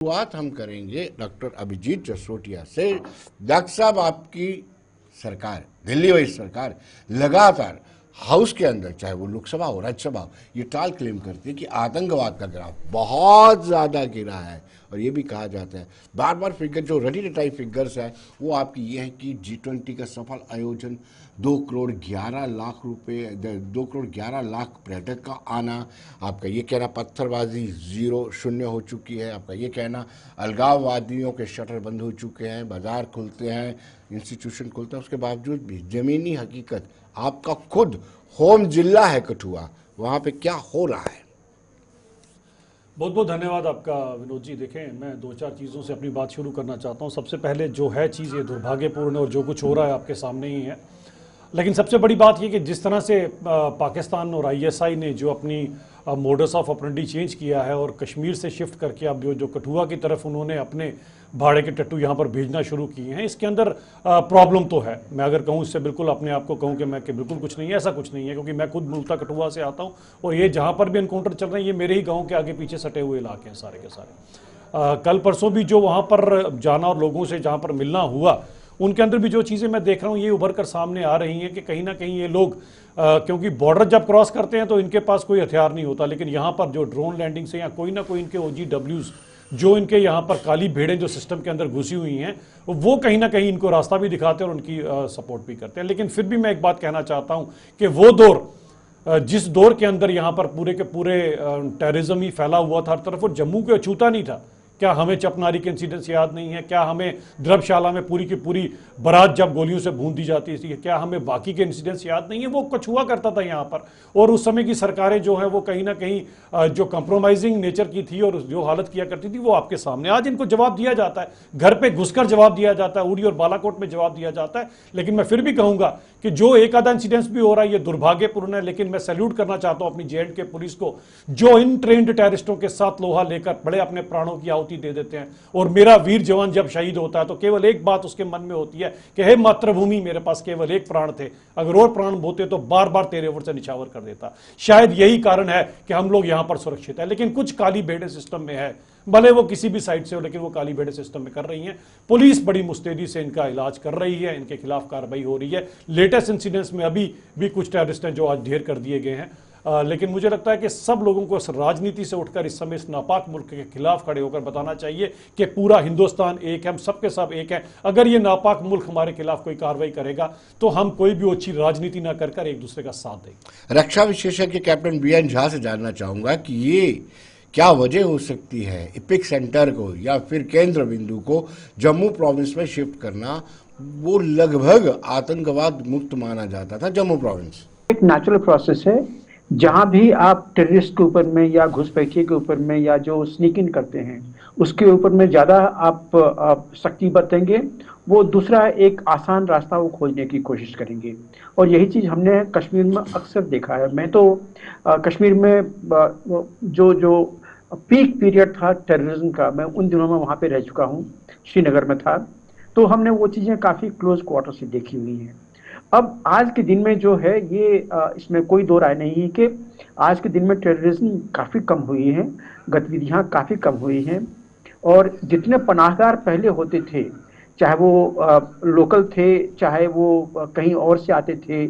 शुरुआत हम करेंगे डॉक्टर अभिजीत जसरोटिया से। डॉक्टर साहब, आपकी सरकार, दिल्ली वाली सरकार, लगातार हाउस के अंदर, चाहे वो लोकसभा हो राज्यसभा हो, ये टाल क्लेम करती है कि आतंकवाद का ग्राफ बहुत ज़्यादा गिरा है। और ये भी कहा जाता है, बार बार फिगर जो रेडी रटाई फिगर्स है वो आपकी ये है कि G20 का सफल आयोजन, 2,11,00,000 रुपये, 2,11,00,000 पर्यटक का आना, आपका ये कहना पत्थरबाजी शून्य हो चुकी है, आपका ये कहना अलगाववादियों के शटर बंद हो चुके हैं, बाजार खुलते हैं, इंस्टीट्यूशन खुलता है, उसके बावजूद भी ज़मीनी हकीकत, आपका खुद होम जिला है कठुआ, वहाँ पे क्या हो रहा है? बहुत बहुत धन्यवाद आपका विनोद जी। देखें, मैं दो चार चीज़ों से अपनी बात शुरू करना चाहता हूँ। सबसे पहले जो है चीज़ ये दुर्भाग्यपूर्ण है और जो कुछ हो रहा है आपके सामने ही है। लेकिन सबसे बड़ी बात ये कि जिस तरह से पाकिस्तान और ISI ने जो अपनी मोडस ऑफ ऑपरेंडी चेंज किया है और कश्मीर से शिफ्ट करके अब जो कठुआ की तरफ उन्होंने अपने भाड़े के टट्टू यहाँ पर भेजना शुरू किए हैं, इसके अंदर प्रॉब्लम तो है। मैं अगर कहूँ इससे बिल्कुल अपने आप को कहूँ कि मैं कि बिल्कुल कुछ नहीं है, ऐसा कुछ नहीं है, क्योंकि मैं खुद मूलतः कठुआ से आता हूँ और ये जहाँ पर भी एनकाउंटर चल रहे हैं ये मेरे ही गाँव के आगे पीछे सटे हुए इलाके हैं सारे के सारे। कल परसों भी जो वहाँ पर जाना और लोगों से जहाँ पर मिलना हुआ, उनके अंदर भी जो चीज़ें मैं देख रहा हूँ ये उभर कर सामने आ रही हैं कि कहीं ना कहीं ये लोग क्योंकि बॉर्डर जब क्रॉस करते हैं तो इनके पास कोई हथियार नहीं होता, लेकिन यहाँ पर जो ड्रोन लैंडिंग से या कोई ना कोई इनके OGWs जो इनके यहाँ पर काली भेड़ें जो सिस्टम के अंदर घुसी हुई हैं, वो कहीं ना कहीं इनको रास्ता भी दिखाते हैं और उनकी सपोर्ट भी करते हैं। लेकिन फिर भी मैं एक बात कहना चाहता हूँ कि वो दौर जिस दौर के अंदर यहाँ पर पूरे के पूरे टेररिज्म ही फैला हुआ था हर तरफ, वो जम्मू के अछूता नहीं था। क्या हमें चपनारी के इंसिडेंट्स याद नहीं है? क्या हमें द्रबशाला में पूरी की पूरी बारात जब गोलियों से भून दी जाती थी, क्या हमें बाकी के इंसिडेंट्स याद नहीं है? वो कुछ हुआ करता था यहाँ पर, और उस समय की सरकारें जो है वो कहीं ना कहीं जो कंप्रोमाइजिंग नेचर की थी और जो हालत किया करती थी वो आपके सामने। आज इनको जवाब दिया जाता है, घर पे घुसकर जवाब दिया जाता है, उड़ी और बालाकोट में जवाब दिया जाता है। लेकिन मैं फिर भी कहूंगा कि जो एक आधा इंसिडेंट्स भी हो रहा है ये दुर्भाग्यपूर्ण है, लेकिन मैं सैल्यूट करना चाहता हूं अपनी J&K पुलिस को, जो इन ट्रेंड टेररिस्टों के साथ लोहा लेकर बड़े अपने प्राणों की आहुति दे देते हैं। और मेरा वीर जवान जब शहीद होता है तो केवल एक बात उसके मन में होती है कि हे मातृभूमि, मेरे पास केवल एक प्राण थे, अगर और प्राण होते तो बार बार तेरे ओर से निछावर कर देता। शायद यही कारण है कि हम लोग यहां पर सुरक्षित है। लेकिन कुछ काली भेड़ें सिस्टम में है, भले वो किसी भी साइड से हो, लेकिन वो काली भेड़ें सिस्टम में कर रही हैं। पुलिस बड़ी मुस्तैदी से इनका इलाज कर रही है, इनके खिलाफ कार्रवाई हो रही है। लेटेस्ट इंसिडेंट्स में अभी भी कुछ टेररिस्ट हैं जो आज ढेर कर दिए गए हैं। लेकिन मुझे लगता है कि सब लोगों को इस राजनीति से उठकर इस समय इस नापाक मुल्क के खिलाफ खड़े होकर बताना चाहिए कि पूरा हिंदुस्तान एक है, हम सबके सब एक हैं। अगर ये नापाक मुल्क हमारे खिलाफ कोई कार्रवाई करेगा तो हम कोई भी अच्छी राजनीति ना कर एक दूसरे का साथ देंगे। रक्षा विशेषज्ञ कैप्टन BN झा से जानना चाहूंगा कि ये क्या वजह हो सकती है इपिक सेंटर को या फिर केंद्र बिंदु को जम्मू प्रोविंस में शिफ्ट करना? वो लगभग आतंकवाद मुक्त माना जाता था जम्मू प्रोविंस। एक नेचुरल प्रोसेस है, जहां भी आप टेररिस्ट के ऊपर में या घुसपैठिए के ऊपर में या जो स्नीक इन करते हैं उसके ऊपर में ज्यादा आप सख्ती बरतेंगे, वो दूसरा एक आसान रास्ता वो खोजने की कोशिश करेंगे। और यही चीज हमने कश्मीर में अक्सर देखा है। मैं तो कश्मीर में जो पीक पीरियड था टेररिज्म का, मैं उन दिनों में वहां पे रह चुका हूँ, श्रीनगर में था, तो हमने वो चीजें काफी क्लोज क्वार्टर से देखी हुई हैं। अब आज के दिन में जो है ये इसमें कोई दो राय नहीं है कि आज के दिन में टेररिज्म काफी कम हुई है, गतिविधियां काफी कम हुई हैं। और जितने पनाहगार पहले होते थे, चाहे वो लोकल थे, चाहे वो कहीं और से आते थे,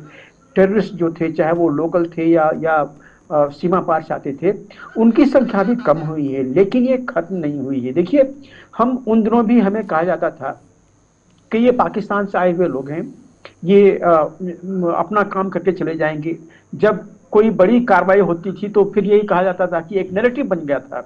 टेररिस्ट जो थे चाहे वो लोकल थे या सीमा पार से आते थे, उनकी संख्या भी कम हुई है, लेकिन ये खत्म नहीं हुई है। देखिए, हम उन दिनों भी हमें कहा जाता था कि ये पाकिस्तान से आए हुए लोग हैं, ये अपना काम करके चले जाएंगे। जब कोई बड़ी कार्रवाई होती थी तो फिर यही कहा जाता था कि एक नैरेटिव बन गया था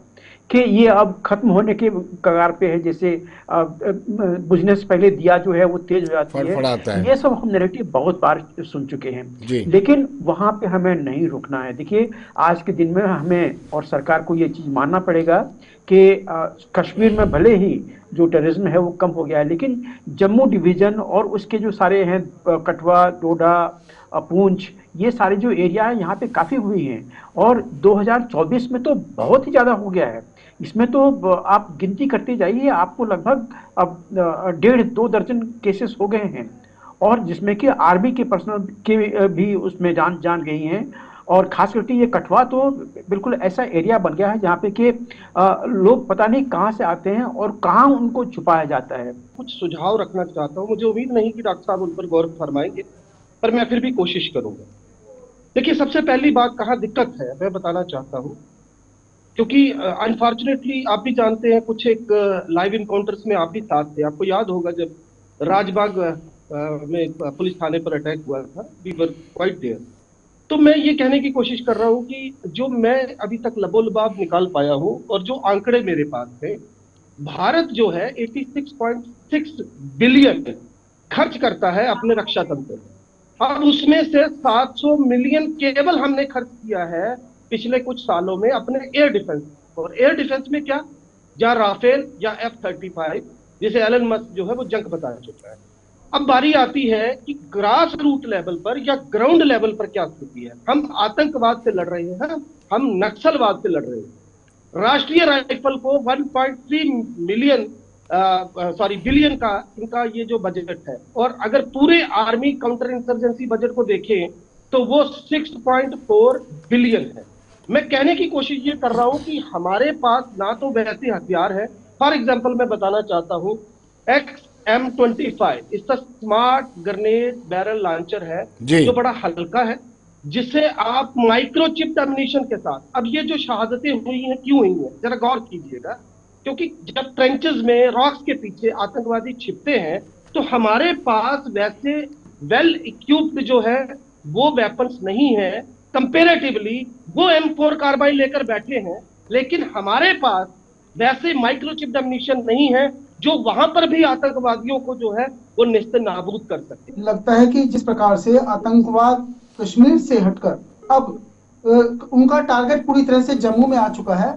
कि ये अब खत्म होने के कगार पे है, जैसे बिजनेस पहले दिया जो है वो तेज हो जाती है। ये सब हम नैरेटिव बहुत बार सुन चुके हैं, लेकिन वहां पे हमें नहीं रुकना है। देखिए, आज के दिन में हमें और सरकार को ये चीज मानना पड़ेगा कि कश्मीर में भले ही जो टेररिज्म है वो कम हो गया है, लेकिन जम्मू डिवीजन और उसके जो सारे हैं कठुआ, डोडा, पूंछ, ये सारे जो एरिया है यहाँ पे काफी हुई हैं। और 2024 में तो बहुत ही ज्यादा हो गया है। इसमें तो आप गिनती करते जाइए, आपको लगभग अब 1.5-2 दर्जन केसेस हो गए हैं, और जिसमें कि आर्मी के पर्सनल के भी उसमें जान गई हैं। और खास करके ये कठुआ तो बिल्कुल ऐसा एरिया बन गया है जहाँ पे कि लोग पता नहीं कहाँ से आते हैं और कहाँ उनको छुपाया जाता है। कुछ सुझाव रखना चाहता हूँ, मुझे उम्मीद नहीं कि डॉक्टर साहब उन पर गौर फरमाएंगे, पर मैं फिर भी कोशिश करूंगा। देखिए, सबसे पहली बात कहाँ दिक्कत है मैं बताना चाहता हूँ, क्योंकि अनफॉर्चुनेटली आप भी जानते हैं, कुछ एक लाइव इनकाउंटर्स में आप भी साथ थे। आपको याद होगा जब राजबाग में पुलिस थाने पर अटैक हुआ था, वी वर क्वाइट देयर। तो मैं ये कहने की कोशिश कर रहा हूँ कि जो मैं अभी तक लबोलबाब निकाल पाया हूँ और जो आंकड़े मेरे पास थे, भारत जो है 86.6 बिलियन खर्च करता है अपने रक्षा तंत्र में। अब उसमें से 700 मिलियन केवल हमने खर्च किया है पिछले कुछ सालों में अपने एयर डिफेंस। और एयर डिफेंस में क्या, या राफेल या F-35, जिसे एलन मस्क जो है वो जंग बता चुका है। अब बारी आती है कि ग्रास रूट लेवल पर या ग्राउंड लेवल पर क्या स्थिति है। हम आतंकवाद से लड़ रहे हैं, हम नक्सलवाद से लड़ रहे हैं। राष्ट्रीय राइफल को 1.3 बिलियन का इनका ये जो बजट है, और अगर पूरे आर्मी काउंटर इंसर्जेंसी बजट को देखें तो वो 6.4 बिलियन है। मैं कहने की कोशिश ये कर रहा हूं कि हमारे पास ना तो वैसे हथियार है। फॉर एग्जांपल मैं बताना चाहता हूं, XM25 इसका स्मार्ट ग्रेनेड बैरल लॉन्चर है जो बड़ा हल्का है, जिसे आप माइक्रोचिप्ड एम्युनिशन के साथ, अब ये जो शहादतें हुई हैं क्यों हुई हैं जरा गौर कीजिएगा, क्योंकि जब ट्रेंचेस में रॉक्स के पीछे आतंकवादी छिपते हैं तो हमारे पास वैसे वेल इक्विप्ड जो है वो वेपन्स नहीं है। कंपेरेटिवली वो M4 कार्बाइन लेकर बैठे हैं, लेकिन हमारे पास वैसे माइक्रोचिप्ड एम्युनिशन नहीं है जो वहां पर भी आतंकवादियों को जो है वो निस्ते नाबूद कर सकते। लगता है कि जिस प्रकार से आतंकवाद कश्मीर से हटकर अब उनका टारगेट पूरी तरह से जम्मू में आ चुका है।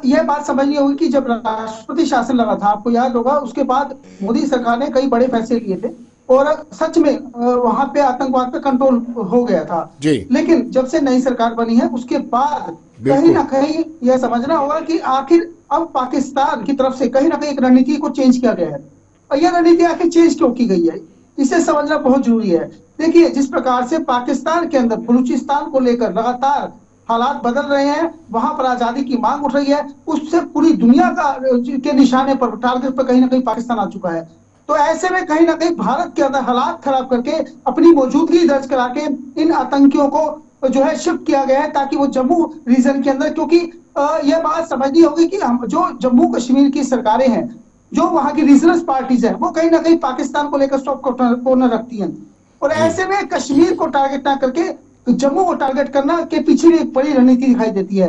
यह बात समझनी होगी कि जब राष्ट्रपति शासन लगा था, आपको याद होगा, उसके बाद मोदी सरकार ने कई बड़े फैसले लिए थे और सच में वहां पे आतंकवाद पे कंट्रोल हो गया था। लेकिन जब से नई सरकार बनी है उसके बाद कहीं ना कहीं यह समझना होगा कि आखिर अब पाकिस्तान की तरफ से कहीं ना कहीं एक रणनीति को चेंज किया गया है। और यह रणनीति आखिर चेंज क्यों की गई है, इसे समझना बहुत जरूरी है। देखिए, जिस प्रकार से पाकिस्तान के अंदर बलूचिस्तान को लेकर लगातार हालात बदल रहे हैं, वहां पर आजादी की मांग उठ रही है, उससे पूरी दुनिया के निशाने पर, टारगेट पर कहीं ना कहीं पाकिस्तान आ चुका है। तो ऐसे में कहीं ना कहीं भारत के अंदर हालात खराब करके अपनी मौजूदगी दर्ज करा के इन आतंकियों को जो है शिफ्ट किया गया है, ताकि वो जम्मू रीजन के अंदर, क्योंकि यह बात समझनी होगी कि हम जो जम्मू कश्मीर की सरकारें हैं, जो वहां की रीजनल पार्टीज हैं, वो कहीं ना कहीं पाकिस्तान को लेकर सॉफ्ट कॉर्नर रखती हैं। और ऐसे में कश्मीर को टारगेट ना करके जम्मू को टारगेट करना के पीछे एक बड़ी रणनीति दिखाई देती है।